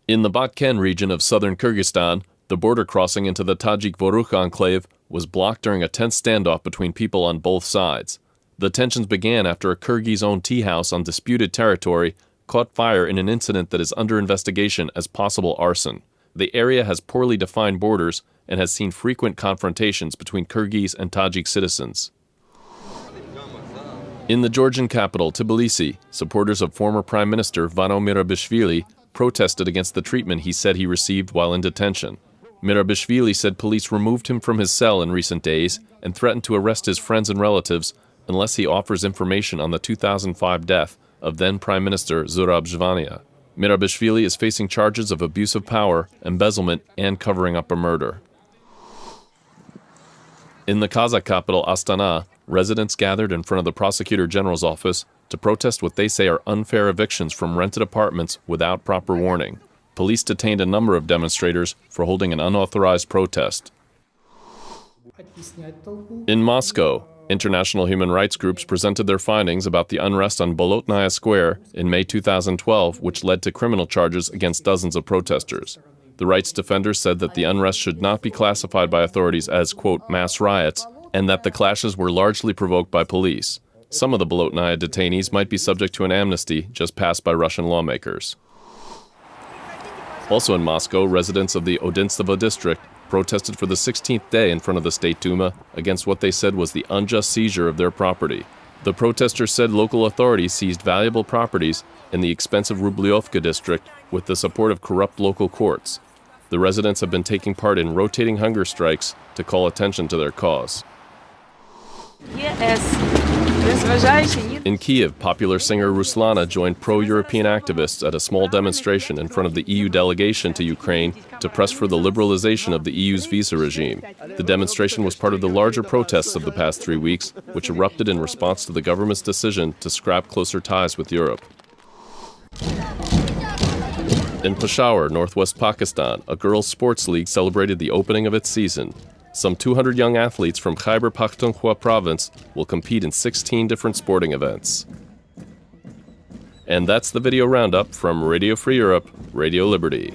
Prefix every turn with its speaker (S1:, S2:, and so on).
S1: In the Batken region of southern Kyrgyzstan, the border crossing into the Tajik Vorukh enclave was blocked during a tense standoff between people on both sides. The tensions began after a Kyrgyz-owned tea house on disputed territory caught fire in an incident that is under investigation as possible arson. The area has poorly defined borders and has seen frequent confrontations between Kyrgyz and Tajik citizens. In the Georgian capital, Tbilisi, supporters of former Prime Minister Vano Mirabishvili protested against the treatment he said he received while in detention. Mirabishvili said police removed him from his cell in recent days and threatened to arrest his friends and relatives unless he offers information on the 2005 death of then Prime Minister Zurab Zhvania. Mirabishvili is facing charges of abuse of power, embezzlement, and covering up a murder. In the Kazakh capital, Astana, residents gathered in front of the Prosecutor General's office to protest what they say are unfair evictions from rented apartments without proper warning. Police detained a number of demonstrators for holding an unauthorized protest. In Moscow, international human rights groups presented their findings about the unrest on Bolotnaya Square in May 2012, which led to criminal charges against dozens of protesters. The rights defenders said that the unrest should not be classified by authorities as, quote, mass riots, and that the clashes were largely provoked by police. Some of the Bolotnaya detainees might be subject to an amnesty just passed by Russian lawmakers. Also in Moscow, residents of the Odintsova district protested for the 16th day in front of the State Duma against what they said was the unjust seizure of their property. The protesters said local authorities seized valuable properties in the expensive Rublyovka district with the support of corrupt local courts. The residents have been taking part in rotating hunger strikes to call attention to their cause. In Kiev, popular singer Ruslana joined pro-European activists at a small demonstration in front of the EU delegation to Ukraine to press for the liberalization of the EU's visa regime. The demonstration was part of the larger protests of the past 3 weeks, which erupted in response to the government's decision to scrap closer ties with Europe. In Peshawar, northwest Pakistan, a girls' sports league celebrated the opening of its season. Some 200 young athletes from Khyber Pakhtunkhwa province will compete in 16 different sporting events. And that's the video roundup from Radio Free Europe, Radio Liberty.